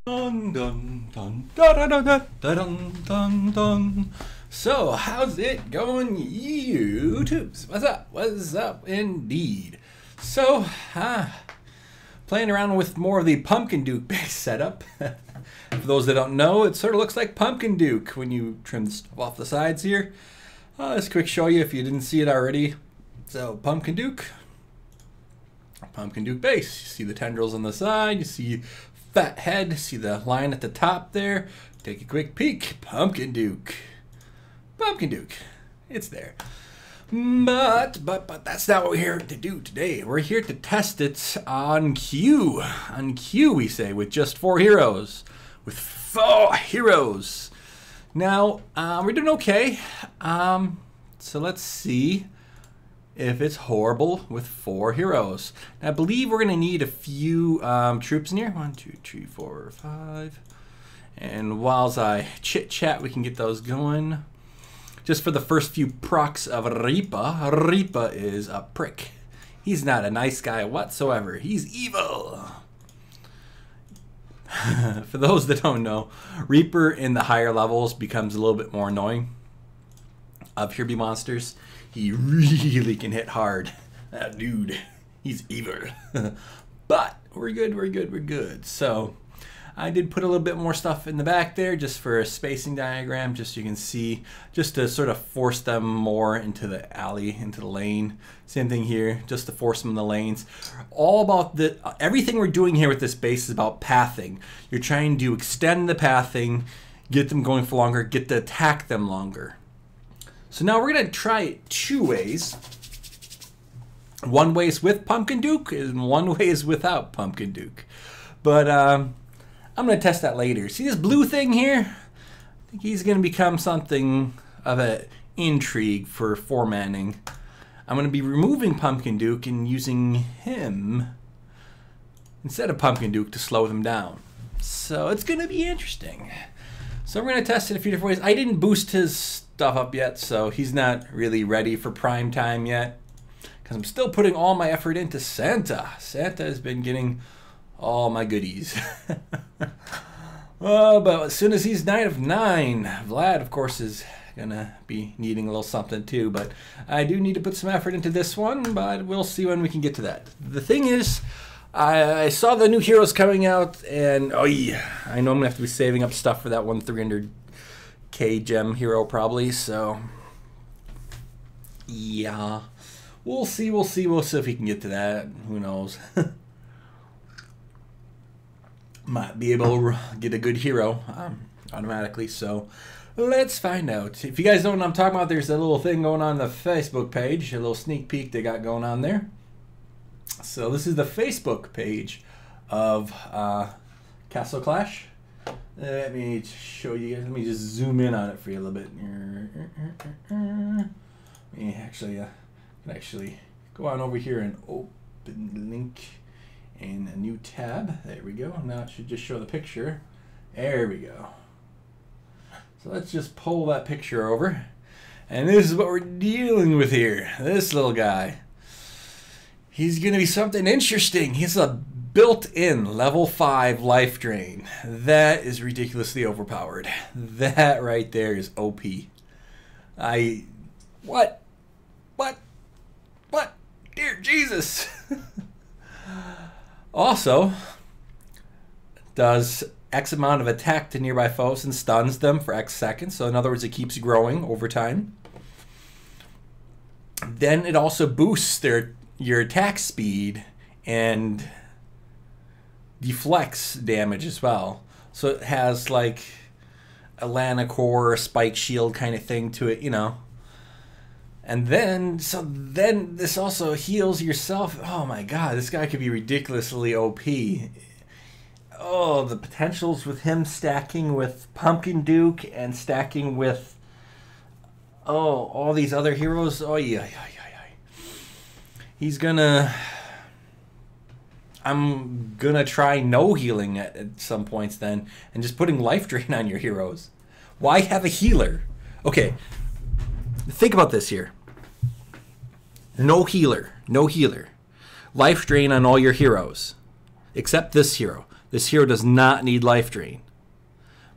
Dun, dun, dun, dun, dun, dun, dun, dun, dun, dun. So, how's it going, YouTubes? What's up? What's up, indeed? So, playing around with more of the Pumpkin Duke base setup. For those that don't know, it sort of looks like Pumpkin Duke when you trim the stuff off the sides here. Let's quick show you if you didn't see it already. So, Pumpkin Duke base. You see the tendrils on the side, you see fat head, see the line at the top there. Take a quick peek. Pumpkin Duke. It's there. But that's not what we're here to do today. We're here to test it on Q. On Q, we say, with just 4 heroes. With 4 heroes. Now, we're doing okay. So let's see if it's horrible with 4 heroes. Now, I believe we're going to need a few troops in here. 1, 2, 3, 4, 5. And whilst I chit-chat, we can get those going. Just for the first few procs of Reaper. Reaper is a prick. He's not a nice guy whatsoever. He's evil. For those that don't know, Reaper in the higher levels becomes a little bit more annoying of Kirby monsters. He really can hit hard. That dude, he's evil. But we're good. So I did put a little bit more stuff in the back there just for a spacing diagram, just so you can see, just to sort of force them more into the alley, into the lane. Same thing here, just to force them in the lanes. All about everything we're doing here with this base is about pathing. You're trying to extend the pathing, get them going for longer, get to attack them longer. So now we're going to try it 2 ways. One way is with Pumpkin Duke, and one way is without Pumpkin Duke. But I'm going to test that later. See this blue thing here? I think he's going to become something of an intrigue for formatting. I'm going to be removing Pumpkin Duke and using him instead of Pumpkin Duke to slow them down. So it's going to be interesting. So we're going to test it a few different ways. I didn't boost his stuff up yet, so he's not really ready for prime time yet, because I'm still putting all my effort into Santa. Santa has been getting all my goodies. Oh, but as soon as he's Knight of 9, Vlad, of course, is gonna be needing a little something too. But I do need to put some effort into this one, but we'll see when we can get to that. The thing is, I saw the new heroes coming out, and oh yeah, I know I'm gonna have to be saving up stuff for that 300k gem hero probably. So yeah, we'll see if we can get to that. Who knows? Might be able to get a good hero automatically, so let's find out. If you guys know what I'm talking about, there's a little thing going on the Facebook page, a little sneak peek they got going on there. So this is the Facebook page of Castle Clash. Let me show you guys. Let me just zoom in on it for you a little bit. Let me actually go on over here and open the link in a new tab. There we go. Now it should just show the picture. There we go. So let's just pull that picture over. And this is what we're dealing with here. This little guy. He's going to be something interesting. He's a built-in level 5 life drain. That is ridiculously overpowered. That right there is OP. What? Dear Jesus. Also, does X amount of attack to nearby foes and stuns them for X seconds. So in other words, it keeps growing over time. Then it also boosts your attack speed and deflects damage as well. So it has like a Lana Core, Spike Shield kind of thing to it, you know. And then this also heals yourself. Oh my god, this guy could be ridiculously OP. Oh, the potentials with him stacking with Pumpkin Duke and stacking with all these other heroes. Oh yeah. I'm gonna try no healing at some points then, and just putting life drain on your heroes. Why have a healer? Okay, think about this here. No healer. Life drain on all your heroes. Except this hero. This hero does not need life drain.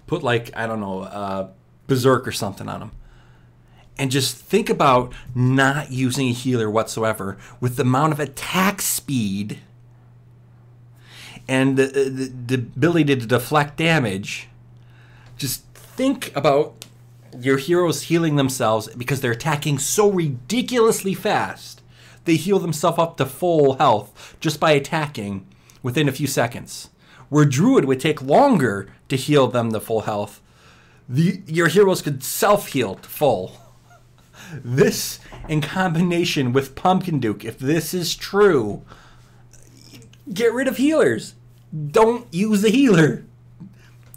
Put like, I don't know, Berserk or something on him. And just think about not using a healer whatsoever with the amount of attack speed and the ability to deflect damage. Just think about your heroes healing themselves because they're attacking so ridiculously fast. They heal themselves up to full health just by attacking within a few seconds. Where Druid would take longer to heal them to full health, your heroes could self-heal to full. This, in combination with Pumpkin Duke, if this is true, get rid of healers. Don't use a healer.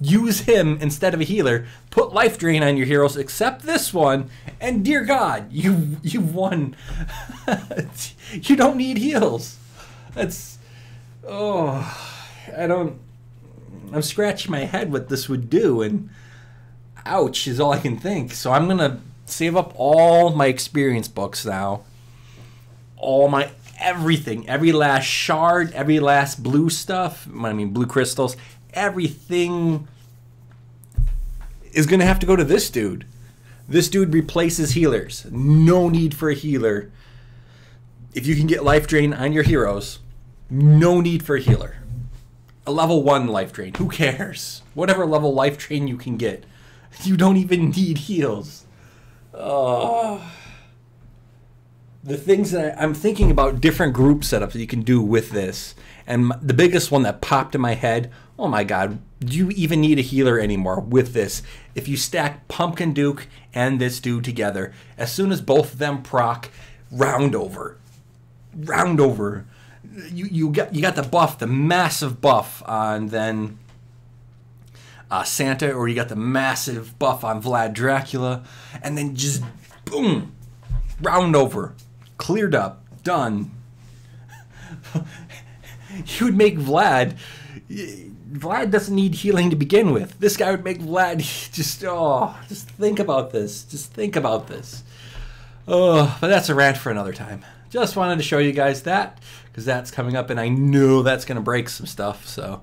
Use him instead of a healer. Put life drain on your heroes, except this one, and dear God, you've won. You don't need heals. I'm scratching my head what this would do, and ouch is all I can think. So I'm gonna save up all my experience books now. All my everything, every last shard, every last blue stuff, I mean blue crystals, everything is gonna have to go to this dude. This dude replaces healers. No need for a healer. If you can get life drain on your heroes, no need for a healer. A level 1 life drain, who cares? Whatever level life drain you can get. You don't even need heals. Oh. The things that I'm thinking about, different group setups that you can do with this. And the biggest one that popped in my head, oh my God, do you even need a healer anymore with this? If you stack Pumpkin Duke and this dude together, as soon as both of them proc, round over. You got the buff, the massive buff on then Santa, or you got the massive buff on Vlad Dracula, and then just boom, round over, cleared up, done. You would make Vlad doesn't need healing to begin with. This guy would make Vlad just think about this. Oh, but that's a rant for another time. Just wanted to show you guys that, because that's coming up, and I know that's going to break some stuff, so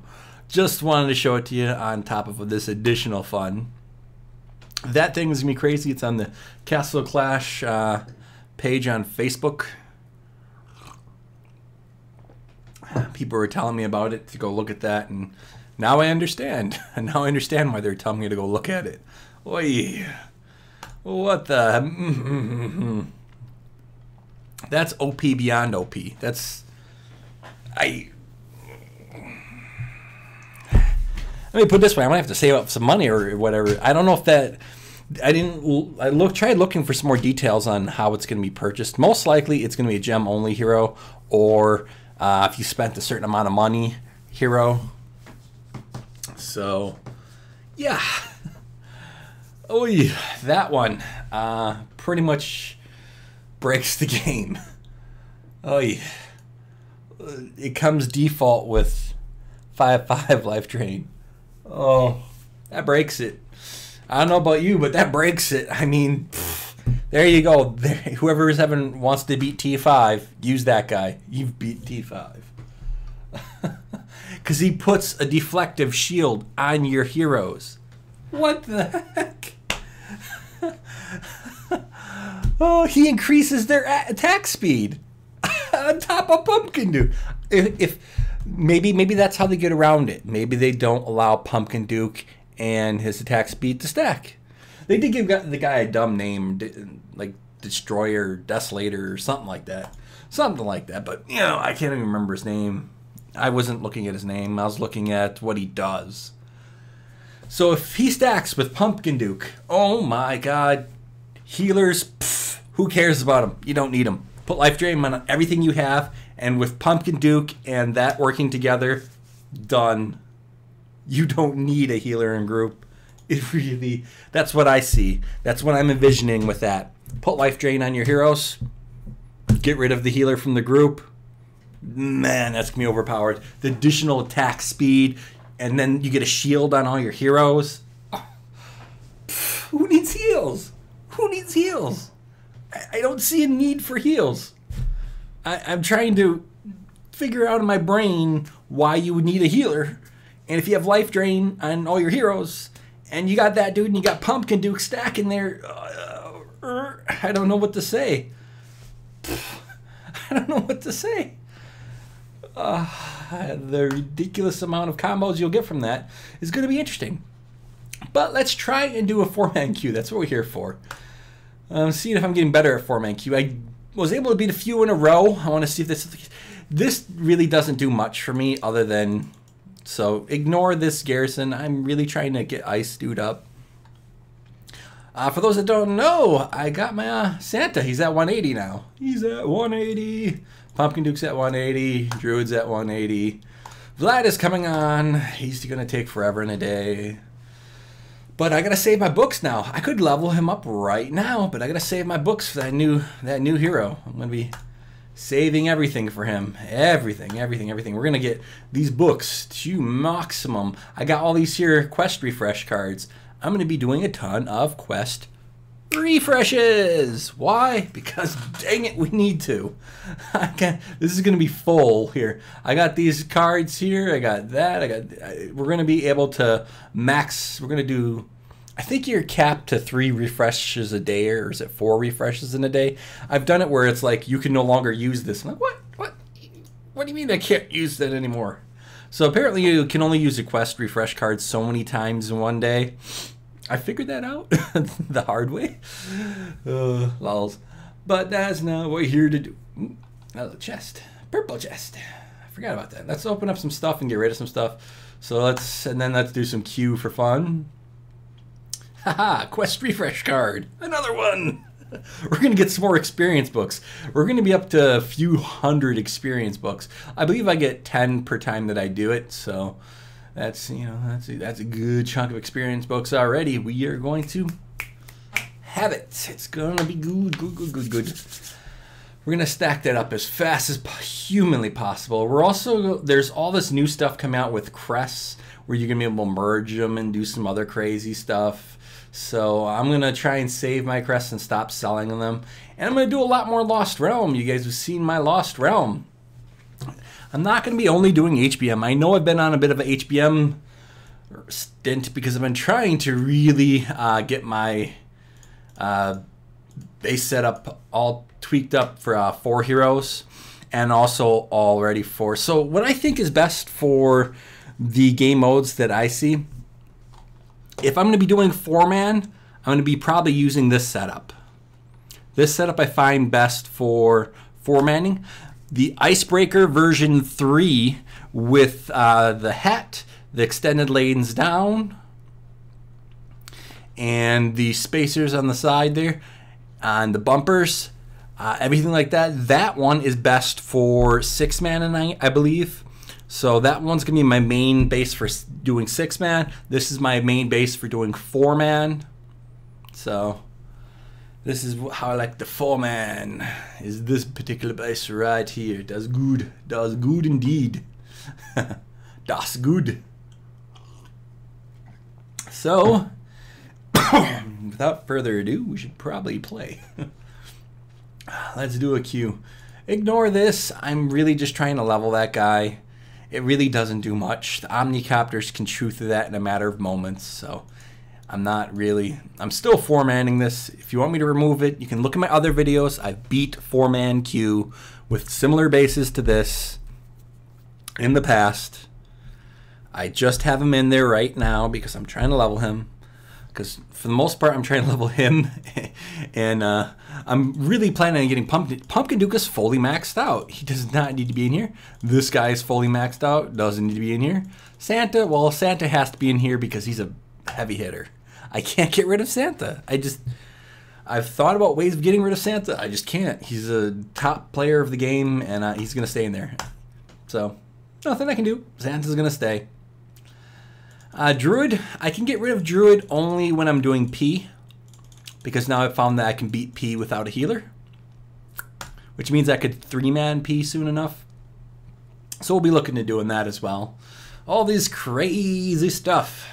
just wanted to show it to you on top of this additional fun. That thing is going to be crazy. It's on the Castle Clash page on Facebook. People were telling me about it to go look at that, and now I understand. Now I understand why they're telling me to go look at it. Oy. What the... That's OP beyond OP. Let me put it this way. I'm gonna have to save up some money or whatever. I don't know if that. Tried looking for some more details on how it's gonna be purchased. Most likely, it's gonna be a gem only hero, or if you spent a certain amount of money, hero. So, yeah. Oh yeah, that one pretty much breaks the game. Oh yeah. It comes default with 5/5 life drain. Oh, that breaks it. I don't know about you, but that breaks it. I mean, there you go. Whoever wants to beat T5, use that guy. You've beat T5. Because he puts a deflective shield on your heroes. What the heck? Oh, he increases their attack speed on top of Pumpkin Duke. If maybe that's how they get around it. Maybe they don't allow Pumpkin Duke and his attack speed to stack. They did give the guy a dumb name, like Destroyer, Desolator, or something like that. Something like that. But I can't even remember his name. I wasn't looking at his name. I was looking at what he does. So if he stacks with Pumpkin Duke, oh my God, healers. Who cares about them? You don't need them. Put life drain on everything you have, and with Pumpkin Duke and that working together, done. You don't need a healer in group. That's what I see. That's what I'm envisioning with that. Put life drain on your heroes. Get rid of the healer from the group. Man, that's going to be overpowered. The additional attack speed, and then you get a shield on all your heroes. Oh. Who needs heals? Who needs heals? I don't see a need for heals. I'm trying to figure out in my brain why you would need a healer, And if you have Life Drain on all your heroes, and you got that dude and you got Pumpkin Duke stacking there, I don't know what to say. I don't know what to say. The ridiculous amount of combos you'll get from that is going to be interesting. But let's try and do a 4-man queue. That's what we're here for. Seeing if I'm getting better at 4-man queue. I was able to beat a few in a row. I want to see if this really doesn't do much for me other than... So ignore this Garrison. I'm really trying to get Ice Dude up. For those that don't know, I got my Santa. He's at 180 now. He's at 180. Pumpkin Duke's at 180. Druid's at 180. Vlad is coming on. He's going to take forever and a day. But I got to save my books now. I could level him up right now, but I got to save my books for that new hero. I'm going to be saving everything for him. Everything. We're going to get these books to maximum. I got all these here quest refresh cards. I'm going to be doing a ton of quest refreshes. Why? Because dang it, we need to. This is going to be full here. I got these cards here. I got that. We're going to be able to max. We're going to do, I think you're capped to 3 refreshes a day, or is it 4 refreshes in a day? I've done it where it's like you can no longer use this. I'm like, what do you mean I can't use that anymore? So apparently you can only use a quest refresh card so many times in one day. I figured that out the hard way. Lols. But that's not what we're here to do. Another chest. Purple chest. I forgot about that. Let's open up some stuff and get rid of some stuff. So let's do some queue for fun. Haha, quest refresh card. Another one. We're going to get some more experience books. We're going to be up to a few hundred experience books. I believe I get 10 per time that I do it, so that's, you know, that's a good chunk of experience books already. We are going to have it. It's going to be good. We're going to stack that up as fast as humanly possible. We're also, there's all this new stuff coming out with crests where you're going to be able to merge them and do some other crazy stuff. So I'm going to try and save my crests and stop selling them. And I'm going to do a lot more Lost Realm. You guys have seen my Lost Realm. I'm not going to be only doing HBM. I know I've been on a bit of a HBM stint because I've been trying to really get my base setup all tweaked up for 4 heroes and also already 4. So what I think is best for the game modes that I see, if I'm going to be doing 4-man, I'm going to be probably using this setup. This setup I find best for 4-manning. The Icebreaker version 3 with the hat, the extended lanes down, and the spacers on the side there, and the bumpers, everything like that. That one is best for 6-man, I believe. So that one's going to be my main base for doing 6-man. This is my main base for doing 4-man. So this is how I like the 4-man. Is this particular base right here. Does good. Does good indeed. Das good. So, without further ado, we should probably play. Let's do a queue. Ignore this. I'm really just trying to level that guy. It really doesn't do much. The Omnicopters can chew through that in a matter of moments, so I'm still 4-manning this. If you want me to remove it, you can look at my other videos. I've beat 4-man queue with similar bases to this in the past. I just have him in there right now because I'm trying to level him. Because for the most part, I'm trying to level him. And I'm really planning on getting Pumpkin Duke is fully maxed out. He does not need to be in here. This guy is fully maxed out. Doesn't need to be in here. Santa, well, Santa has to be in here because he's a heavy hitter. I can't get rid of Santa. I've thought about ways of getting rid of Santa. I just can't. He's a top player of the game, and he's going to stay in there. So, nothing I can do. Santa's going to stay. Druid, I can get rid of Druid only when I'm doing P, because now I've found that I can beat P without a healer, which means I could 3-man P soon enough. So we'll be looking to doing that as well. All this crazy stuff.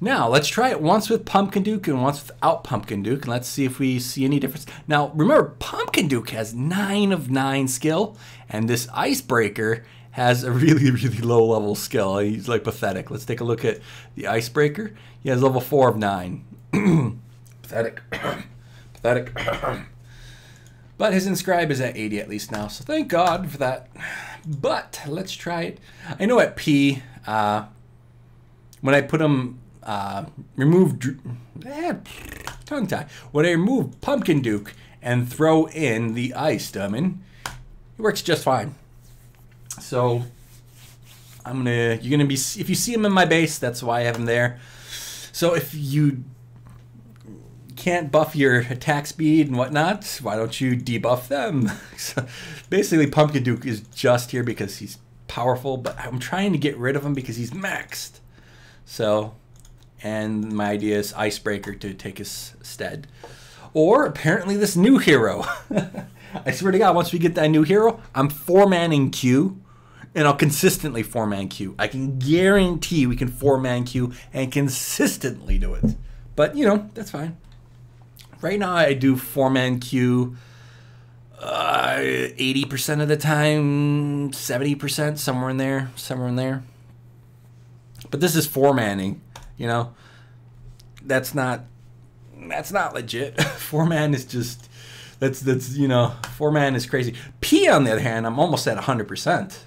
Now, let's try it once with Pumpkin Duke and once without Pumpkin Duke, and let's see if we see any difference. Now, remember, Pumpkin Duke has 9 of 9 skill, and this Icebreaker has a really, really low level skill. He's like pathetic. Let's take a look at the Icebreaker. He has level 4 of 9. Pathetic. Pathetic. But his Inscribe is at 80 at least now, so thank God for that. But let's try it. I know at P, when I put him, tongue tie. When I remove Pumpkin Duke and throw in the Ice Demon, it works just fine. So you're gonna be, if you see him in my base, that's why I have him there. So if you can't buff your attack speed and whatnot, why don't you debuff them? So basically, Pumpkin Duke is just here because he's powerful, but I'm trying to get rid of him because he's maxed. So, and my idea is Icebreaker to take his stead. Or apparently this new hero. I swear to God, once we get that new hero, I'm 4-manning Q, and I'll consistently 4-man Q. I can guarantee we can 4-man Q and consistently do it. But, you know, that's fine. Right now I do 4-man Q 80% of the time, 70%, somewhere in there. But this is 4-manning, you know. That's not legit. 4-man is just, that's you know, 4-man is crazy. P on the other hand, I'm almost at 100%.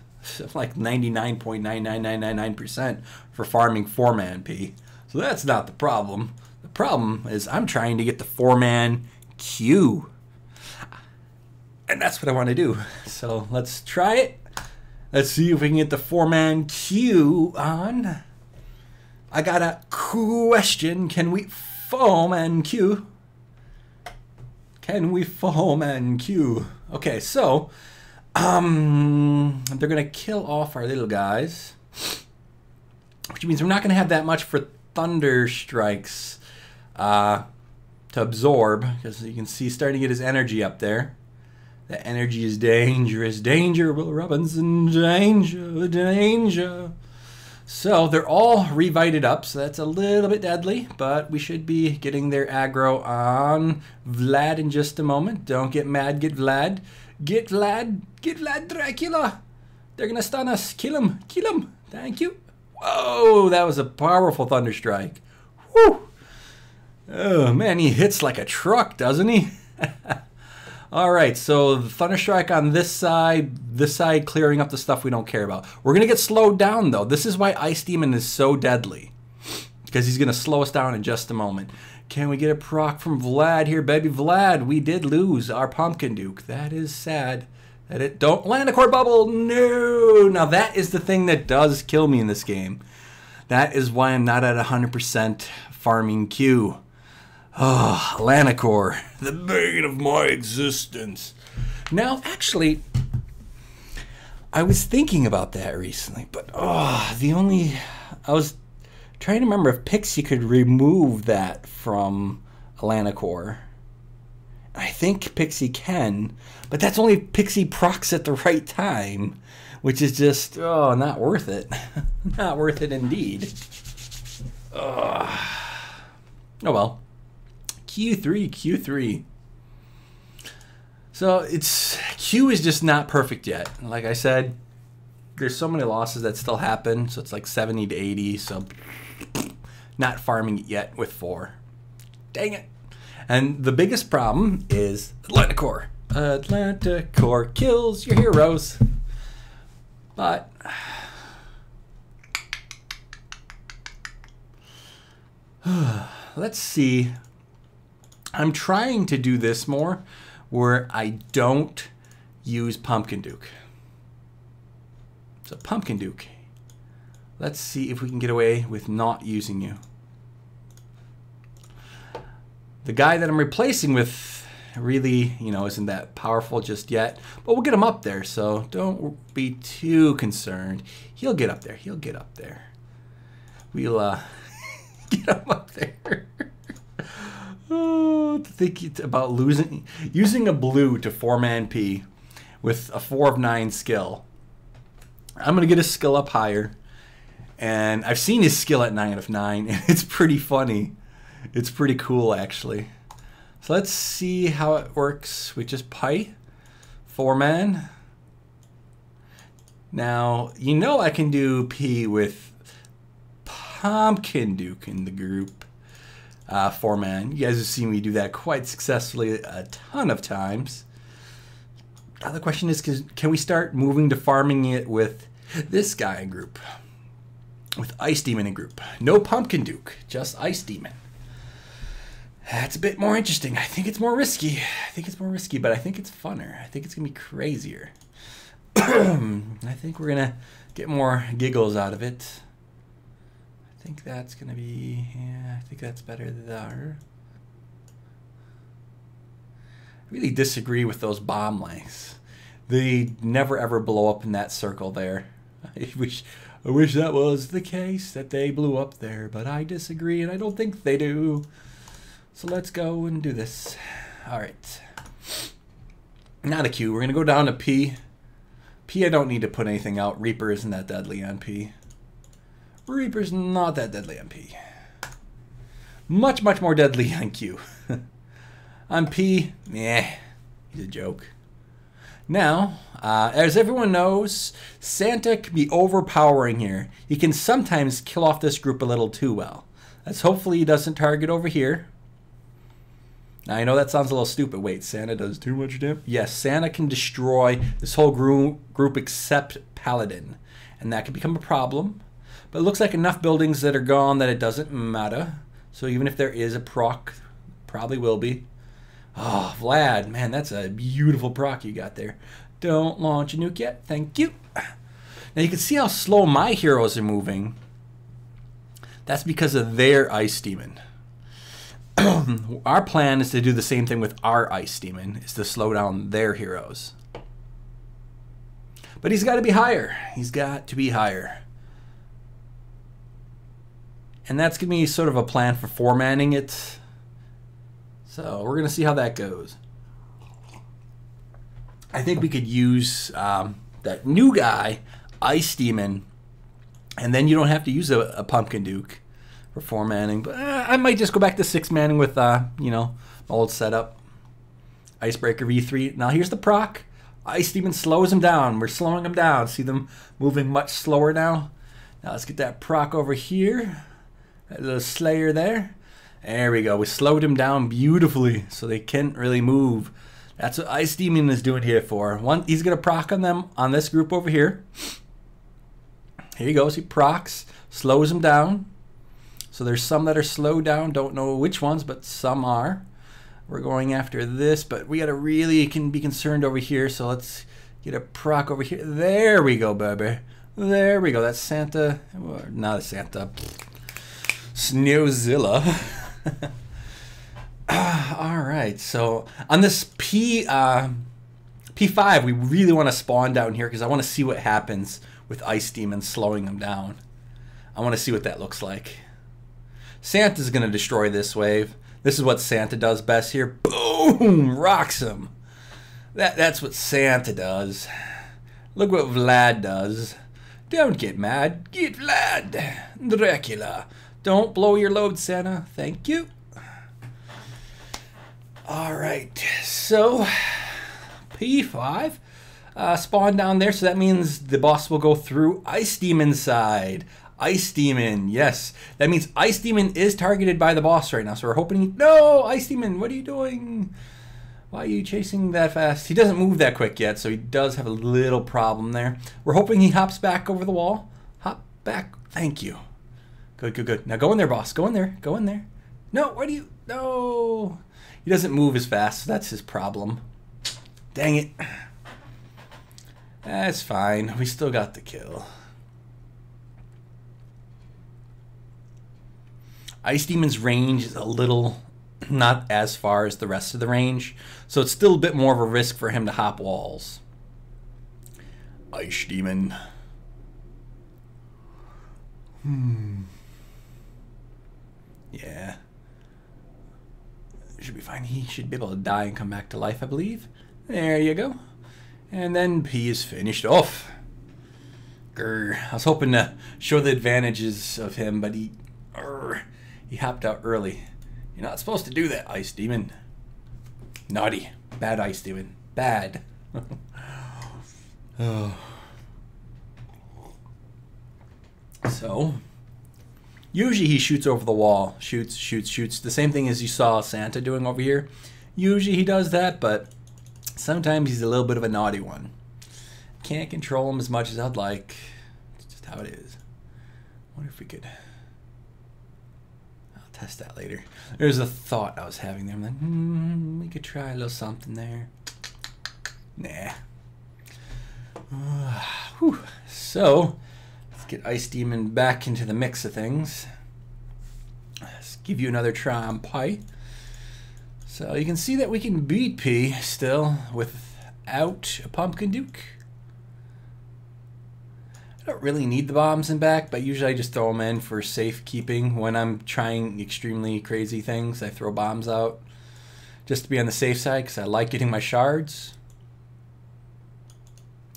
I'm like 99.99999% for farming 4-man P. So that's not the problem. The problem is I'm trying to get the 4-man Q. And that's what I want to do. So let's try it. Let's see if we can get the 4-man Q on. I got a question. Can we 4-man Q? Can we 4-man Q? Okay, so they're gonna kill off our little guys, which means we're not gonna have that much for Thunder Strikes to absorb, because you can see starting to get his energy up there. That energy is dangerous. Danger, Will Robinson. Danger, danger. So they're all revited up, so that's a little bit deadly, but we should be getting their aggro on Vlad in just a moment. Don't get mad, get Vlad. Get Vlad. Get Vlad Dracula. They're going to stun us. Kill him. Kill him. Thank you. Whoa, that was a powerful Thunder Strike. Whew. Oh, man, he hits like a truck, doesn't he? All right, so the Thunder Strike on this side clearing up the stuff we don't care about. We're going to get slowed down, though. This is why Ice Demon is so deadly, because he's going to slow us down in just a moment. Can we get a proc from Vlad here, baby? Vlad, we did lose our Pumpkin Duke. That is sad. That it don't land a core bubble. No. Now, that is the thing that does kill me in this game. That is why I'm not at 100% farming Q. Oh, Lanacore, the bane of my existence. Now, actually, I was thinking about that recently, but I was trying to remember if Pixie could remove that from Lanacore. I think Pixie can, but that's only if Pixie procs at the right time, which is just, not worth it. Not worth it indeed. Oh well. Q3. So Q is just not perfect yet. Like I said, there's so many losses that still happen. So it's like 70 to 80. So not farming it yet with 4. Dang it. And the biggest problem is Atlanticore. Atlanticore kills your heroes. But let's see. I'm trying to do this more where I don't use Pumpkin Duke. So Pumpkin Duke, let's see if we can get away with not using you. The guy that I'm replacing with really, isn't that powerful just yet, but we'll get him up there, so don't be too concerned. He'll get up there. We'll get him up there. To think about using a blue to 4-man P with a 4 of 9 skill. I'm gonna get his skill up higher, and I've seen his skill at 9 of 9, and it's pretty funny. It's pretty cool, actually. So let's see how it works. We just Pi 4-man. Now, you know I can do P with Pumpkin Duke in the group. 4-man. You guys have seen me do that quite successfully a ton of times. Now the question is, can we start moving to farming it with this guy in group? With Ice Demon in group. No Pumpkin Duke, just Ice Demon. That's a bit more interesting. I think it's more risky. But I think it's funner. I think it's going to be crazier. I think we're going to get more giggles out of it. I think that's going to be, yeah, I think that's better there. I really disagree with those bomb lengths. They never ever blow up in that circle there. I wish that was the case, that they blew up there, but I disagree and I don't think they do. So let's go and do this. All right. Not a Q. We're going to go down to P. P, I don't need to put anything out. Reaper isn't that deadly on P. Reaper's not that deadly on P. Much, much more deadly on Q. On P, meh, he's a joke. Now, as everyone knows, Santa can be overpowering here. He can sometimes kill off this group a little too well. Let's hopefully he doesn't target over here. Now, I know that sounds a little stupid. Wait, Santa does too much damage? Yes, Santa can destroy this whole group except Paladin. And that can become a problem. But it looks like enough buildings that are gone that it doesn't matter. So even if there is a proc, probably will be. Oh, Vlad, man, that's a beautiful proc you got there. Don't launch a nuke yet. Thank you. Now you can see how slow my heroes are moving. That's because of their Ice Demon. Our plan is to do the same thing with our Ice Demon, is to slow down their heroes. But he's got to be higher. He's got to be higher. And that's going to be sort of a plan for 4-manning it. So we're going to see how that goes. I think we could use that new guy, Ice Demon, and then you don't have to use a Pumpkin Duke for 4-manning. But I might just go back to 6-manning with, you know, old setup. Icebreaker V3. Now here's the proc. Ice Demon slows him down. We're slowing him down. See them moving much slower now? Now let's get that proc over here. That little Slayer there. There we go. We slowed him down beautifully so they can't really move. That's what Ice Demon is doing here for. He's going to proc on them on this group over here. Here he goes. He procs, slows them down. So there's some that are slowed down. Don't know which ones, but some are. We're going after this, but we got to really be concerned over here. So let's get a proc over here. There we go, baby. There we go. That's Santa. Well, not a Santa. Snowzilla. All right, so on this P5, we really want to spawn down here because I want to see what happens with Ice Demon slowing them down. I want to see what that looks like. Santa's going to destroy this wave. This is what Santa does best here. Boom! Rocks him. That's what Santa does. Look what Vlad does. Don't get mad. Get Vlad. Dracula. Don't blow your load, Santa. Thank you. All right, so P5 spawn down there, so that means the boss will go through Ice Demon's side. Ice Demon, yes. That means Ice Demon is targeted by the boss right now, so we're hoping... No, Ice Demon, what are you doing? Why are you chasing that fast? He doesn't move that quick yet, so he does have a little problem there. We're hoping he hops back over the wall. Hop back. Thank you. Good, good, good. Now go in there, boss. Go in there. Go in there. No, why do you... No. He doesn't move as fast, so that's his problem. Dang it. That's fine. We still got the kill. Ice Demon's range is a little not as far as the rest of the range, so it's still a bit more of a risk for him to hop walls. Ice Demon. Yeah. Should be fine. He should be able to die and come back to life, I believe. There you go. And then P is finished off. Grr. I was hoping to show the advantages of him, but he hopped out early. You're not supposed to do that, Ice Demon. Naughty. Bad Ice Demon. Bad. Oh. So, usually he shoots over the wall. Shoots, shoots, shoots. The same thing as you saw Santa doing over here. Usually he does that, but sometimes he's a little bit of a naughty one. Can't control him as much as I'd like. It's just how it is. Wonder if we could... I'll test that later. There's a thought I was having there. I'm like, we could try a little something there. Nah. So, let's get Ice Demon back into the mix of things. Let's give you another try on Pie. So you can see that we can beat P still without a Pumpkin Duke. I don't really need the bombs in back, but usually I just throw them in for safekeeping. When I'm trying extremely crazy things, I throw bombs out just to be on the safe side because I like getting my shards.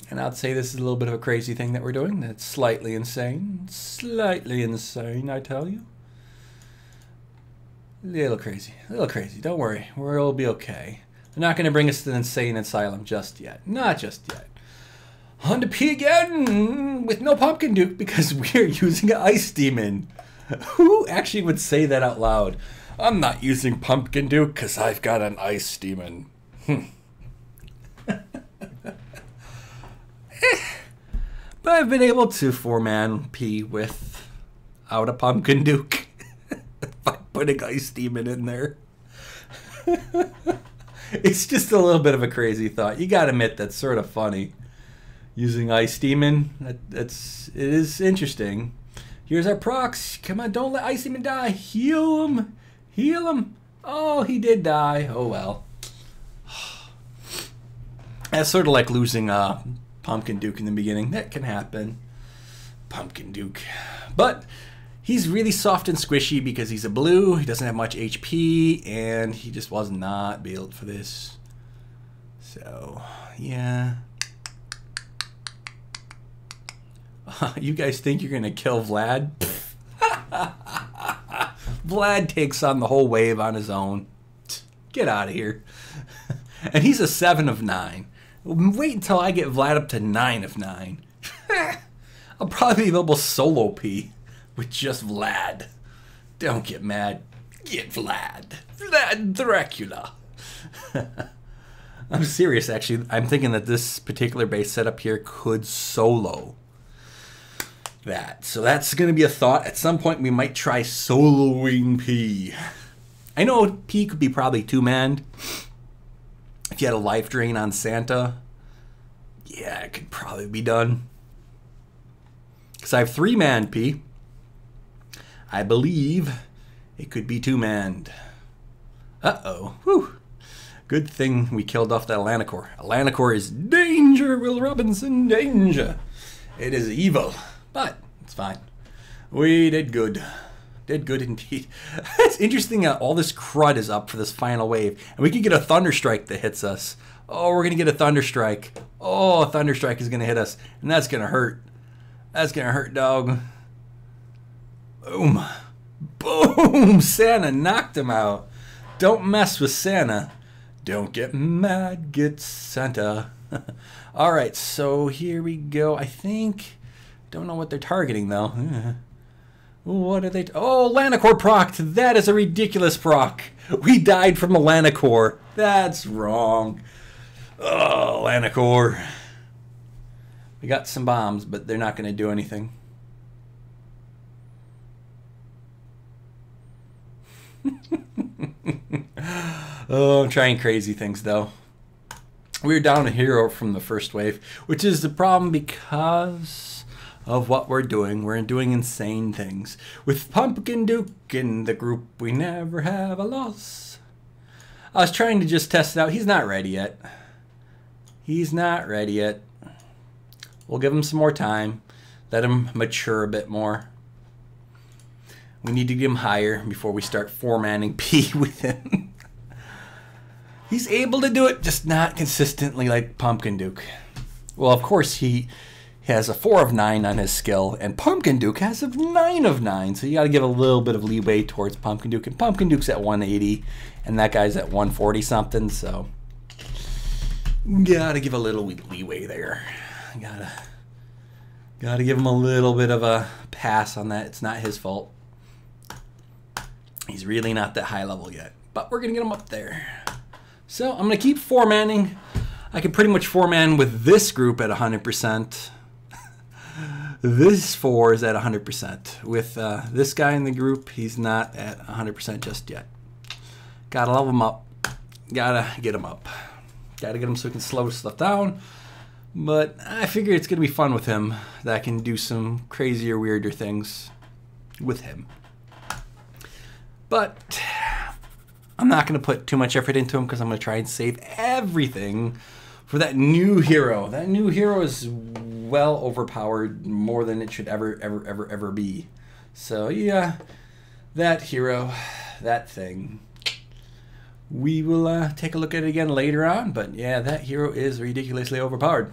And I'd say this is a little bit of a crazy thing that we're doing. That's slightly insane. Slightly insane, I tell you. A little crazy. A little crazy. Don't worry. We'll be okay. They're not going to bring us to the insane asylum just yet. Not just yet. On to P again with no Pumpkin Duke because we're using an Ice Demon. Who actually would say that out loud? I'm not using Pumpkin Duke because I've got an Ice Demon. But I've been able to 4-man P without a Pumpkin Duke by putting Ice Demon in there. It's just a little bit of a crazy thought. You gotta admit that's sort of funny. Using Ice Demon, it is interesting. Here's our procs. Come on, don't let Ice Demon die. Heal him. Heal him. Oh, he did die. Oh, well. That's sort of like losing Pumpkin Duke in the beginning. That can happen. Pumpkin Duke. But he's really soft and squishy because he's a blue. He doesn't have much HP, and he just was not built for this. So, yeah. You guys think you're going to kill Vlad? Vlad takes on the whole wave on his own. Get out of here. And he's a 7 of 9. Wait until I get Vlad up to 9 of 9. I'll probably be able to solo P with just Vlad. Don't get mad. Get Vlad. Vlad Dracula. I'm serious, actually. I'm thinking that this particular base setup here could solo that. So that's going to be a thought. At some point, we might try soloing P. I know P could be probably 2-manned. If you had a life drain on Santa, yeah, it could probably be done. Because I have 3-man P. I believe it could be 2-manned. Uh-oh. Whew. Good thing we killed off that Alanacor. Alanacor is danger, Will Robinson, danger. It is evil. But it's fine. We did good. Did good indeed. It's interesting all this crud is up for this final wave. And we can get a Thunderstrike that hits us. Oh, we're going to get a Thunderstrike. Oh, a Thunderstrike is going to hit us. And that's going to hurt. That's going to hurt, dog. Boom. Boom. Santa knocked him out. Don't mess with Santa. Don't get mad. Get Santa. All right, so here we go. I think... Don't know what they're targeting, though. What are they... Oh, Alanacor procced. That is a ridiculous proc. We died from Alanacor. That's wrong. Oh, Alanacor. We got some bombs, but they're not going to do anything. Oh, I'm trying crazy things, though. We're down a hero from the first wave, which is the problem because of what we're doing. We're doing insane things. With Pumpkin Duke in the group, we never have a loss. I was trying to just test it out. He's not ready yet. He's not ready yet. We'll give him some more time. Let him mature a bit more. We need to get him higher before we start 4-manning P with him. He's able to do it, just not consistently like Pumpkin Duke. Well, of course, he has a 4 of 9 on his skill, and Pumpkin Duke has a 9 of 9. So you got to give a little bit of leeway towards Pumpkin Duke. And Pumpkin Duke's at 180, and that guy's at 140 something. So you got to give a little leeway there. Got to give him a little bit of a pass on that. It's not his fault. He's really not that high level yet, but we're going to get him up there. So I'm going to keep 4-manning. I can pretty much 4-man with this group at 100%. This 4 is at 100%. With this guy in the group, he's not at 100% just yet. Gotta level him up. Gotta get him up. Gotta get him so he can slow stuff down. But I figure it's gonna be fun with him. That I can do some crazier, weirder things with him. But I'm not gonna put too much effort into him because I'm gonna try and save everything for that new hero. That new hero is well overpowered, more than it should ever be. So yeah, that hero, that thing. We will take a look at it again later on, but yeah, that hero is ridiculously overpowered.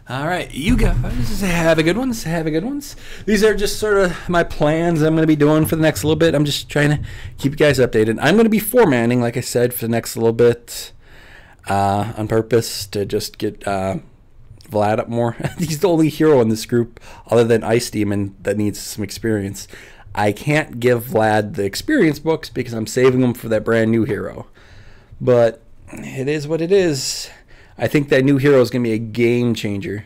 All right, you guys have a good ones. Have a good ones. These are just sort of my plans I'm going to be doing for the next little bit. I'm just trying to keep you guys updated. I'm going to be 4-manning, like I said, for the next little bit on purpose to just get Vlad up more. He's the only hero in this group other than Ice Demon that needs some experience. I can't give Vlad the experience books because I'm saving them for that brand new hero. But it is what it is. I think that new hero is going to be a game changer.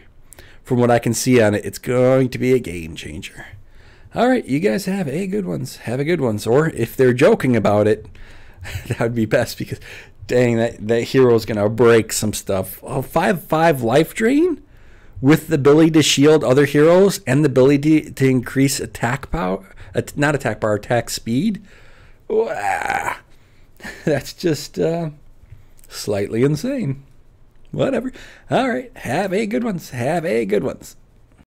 From what I can see on it, it's going to be a game changer. All right, you guys have a good ones. Have a good ones. Or if they're joking about it, that would be best because, dang, that hero is going to break some stuff. Oh, 5/5 life drain with the ability to shield other heroes and the ability to increase attack power. Not attack power, attack speed. Wow. That's just slightly insane. Whatever. All right. Have a good ones. Have a good ones.